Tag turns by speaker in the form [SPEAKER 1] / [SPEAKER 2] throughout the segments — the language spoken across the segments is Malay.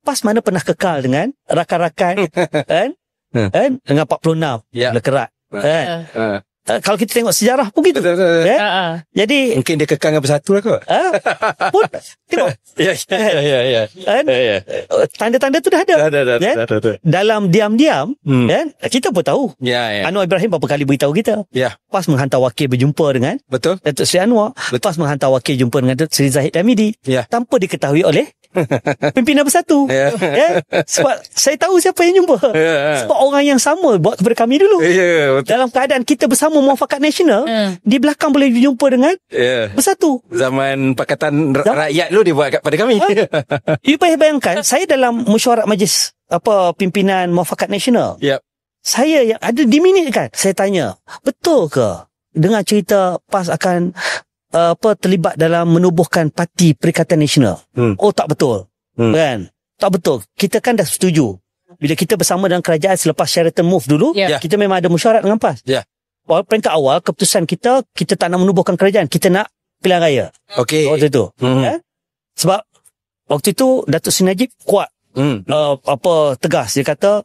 [SPEAKER 1] PAS mana pernah kekal dengan rakan-rakan kan? Dengan 46 lekerat kan? Kalau kita tengok sejarah pun gitu. Jadi
[SPEAKER 2] mungkin dia kekal dengan bersatu lah kot.
[SPEAKER 1] Pun tengok. Tanda-tanda tu dah ada. Dalam diam-diam kan, kita pun tahu. Anwar Ibrahim berapa kali beritahu kita. PAS menghantar wakil berjumpa dengan Datuk Seri Anwar. PAS menghantar wakil jumpa dengan Datuk Seri Zahid Hamidi tanpa diketahui oleh pimpinan bersatu. Sebab saya tahu siapa yang jumpa. Sebab orang yang sama buat kepada kami dulu. Dalam keadaan kita bersama Muafakat Nasional, di belakang boleh dijumpa dengan bersatu. Zaman Pakatan Rakyat dulu dia buat pada kami. You bayangkan, saya dalam mesyuarat majlis pimpinan Muafakat Nasional. Saya yang ada diminitkan. Saya tanya, betul ke dengar cerita PAS akan terlibat dalam menubuhkan Parti Perikatan Nasional? Oh, tak betul. Kan? Tak betul. Kita kan dah setuju. Bila kita bersama dalam kerajaan selepas Sheraton Move dulu, kita memang ada mesyuarat dengan PAS. Peringkat awal, keputusan kita tak nak menubuhkan kerajaan. Kita nak pilihan raya. Waktu itu. Sebab waktu itu Datuk Seri Najib kuat. Tegas. Dia kata,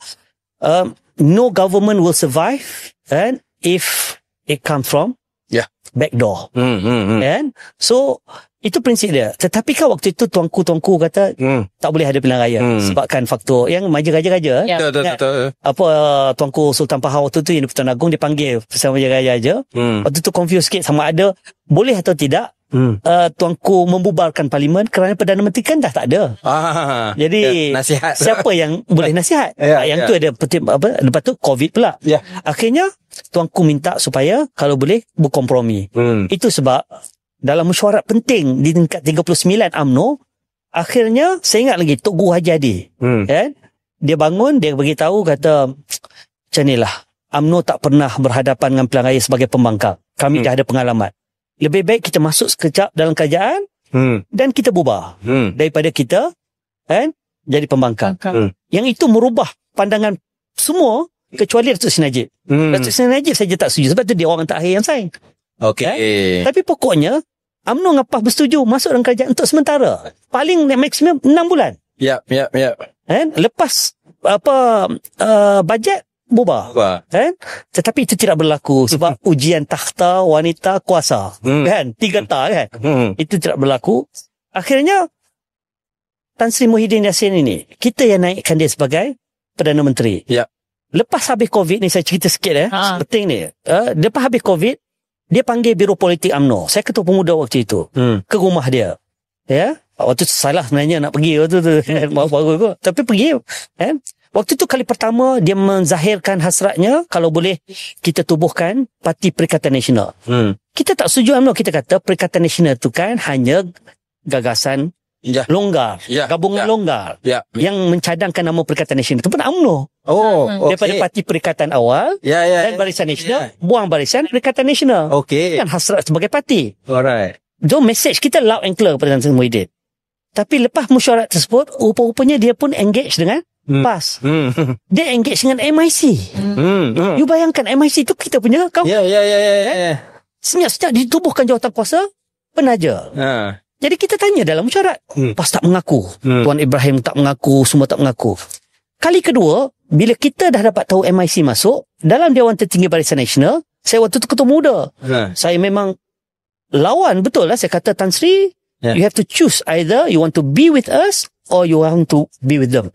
[SPEAKER 1] no government will survive if it comes from backdoor. And so itu prinsip dia. Tetapi kan waktu itu tuanku kata tak boleh ada pilihan raya sebabkan faktor yang raja-raja tuanku Sultan Pahang waktu tu yang di Pertuan Agong, dia panggil bersama raja-raja. Waktu tu confuse sikit sama ada boleh atau tidak tuanku membubarkan parlimen kerana Perdana Menteri kan dah tak ada. Jadi nasihat. Siapa yang boleh nasihat? Yang tu ada lepas tu COVID pula. Akhirnya tuanku minta supaya kalau boleh berkompromi. Itu sebab dalam mesyuarat penting di tingkat 39 UMNO, akhirnya saya ingat lagi Tok Guru Haji Adi kan? Dia bangun, dia beritahu kata macam inilah, UMNO tak pernah berhadapan dengan pilihan raya sebagai pembangkang. Kami dah ada pengalaman. Lebih baik kita masuk sekejap dalam kerajaan dan kita bubar daripada kita jadi pembangkang. Yang itu merubah pandangan semua kecuali Datuk Seri Najib. Datuk Seri Najib saja tak setuju sebab tu dia orang terakhir yang sign. Tapi pokoknya UMNO dengan PAS bersetuju masuk dalam kerajaan untuk sementara. Paling maksimum 6 bulan. Lepas bajet bubar. Tetapi itu tidak berlaku sebab ujian takhta wanita kuasa. 3 ta kan. Itu tidak berlaku. Akhirnya Tan Sri Muhyiddin Yassin ini, kita yang naikkan dia sebagai Perdana Menteri. Lepas habis COVID ni, saya cerita sikit penting ni. Lepas habis COVID, dia panggil Biro Politik UMNO. Saya ketua pemuda waktu itu. Ke rumah dia. Waktu tu salah sebenarnya nak pergi waktu tu. Baru tapi pergi. Waktu tu kali pertama dia menzahirkan hasratnya kalau boleh kita tubuhkan Parti Perikatan Nasional. Kita tak setuju UMNO. Kita kata Perikatan Nasional tu kan hanya gagasan longgar, gabungan longgar yang mencadangkan nama Perikatan Nasional itu pun UMNO. Daripada Parti Perikatan awal dan Barisan Nasional, buang Barisan Perikatan Nasional. Kan hasrat sebagai parti. So message kita loud and clear kepada Tan Sri Muhyiddin. Tapi lepas mesyuarat tersebut, rupa-rupanya dia pun engage dengan PAS. Dia engage dengan MIC. You bayangkan MIC itu kita punya kawan. Senyap-senyap ditubuhkan jawatan kuasa penaja. Jadi kita tanya dalam mesyuarat, PAS tak mengaku, Tuan Ibrahim tak mengaku, semua tak mengaku. Kali kedua, bila kita dah dapat tahu MIC masuk dalam Dewan Tertinggi Barisan Nasional, saya waktu tu ketua muda. Saya memang lawan, betul lah. Saya kata, Tan Sri, you have to choose either you want to be with us or you want to be with them.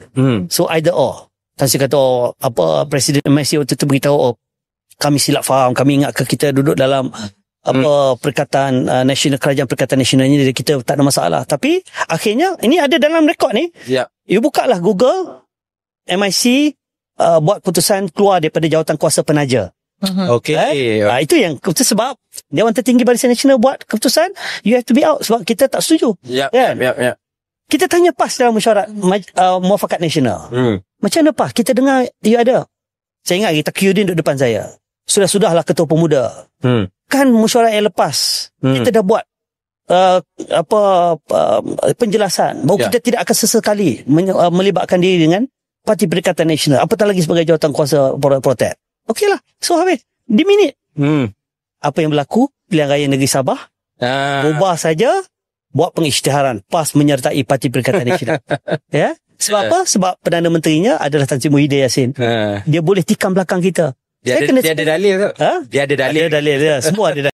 [SPEAKER 1] So either or. Tan Sri kata, Presiden MIC waktu tu beritahu, kami silap faham, kami ingat kita duduk dalam Perikatan Nasional, Kerajaan Perikatan Nasional ni, kita tak ada masalah. Tapi akhirnya ini ada dalam rekod ni. You buka lah Google, MIC buat keputusan keluar daripada jawatan kuasa penaja. Itu yang keputusan sebab Dewan Tertinggi Barisan Nasional buat keputusan you have to be out sebab kita tak setuju. Kita tanya PAS dalam mesyuarat Muafakat Nasional. Macam mana PAS? Kita dengar you ada. Saya ingat kita Taqiyuddin duduk depan saya. Sudah-sudahlah ketua pemuda. Kan mesyuarat yang lepas kita dah buat penjelasan bahawa kita tidak akan sesekali melibatkan diri dengan Parti Perikatan Nasional, apatah lagi sebagai jawatan kuasa protek. Okeylah, so habis di minit. Apa yang berlaku? Pilihan Raya Negeri Sabah ubah saja, buat pengisytiharan PAS menyertai Parti Perikatan Nasional. Sebab apa? Sebab Perdana Menterinya adalah Tan Sri Muhyiddin Yassin. Dia boleh tikam belakang kita.
[SPEAKER 2] Dia ada dalil tak?
[SPEAKER 1] Ha?
[SPEAKER 2] Dia ada dalil.
[SPEAKER 1] Ada dalil dia. Semua ada dalil.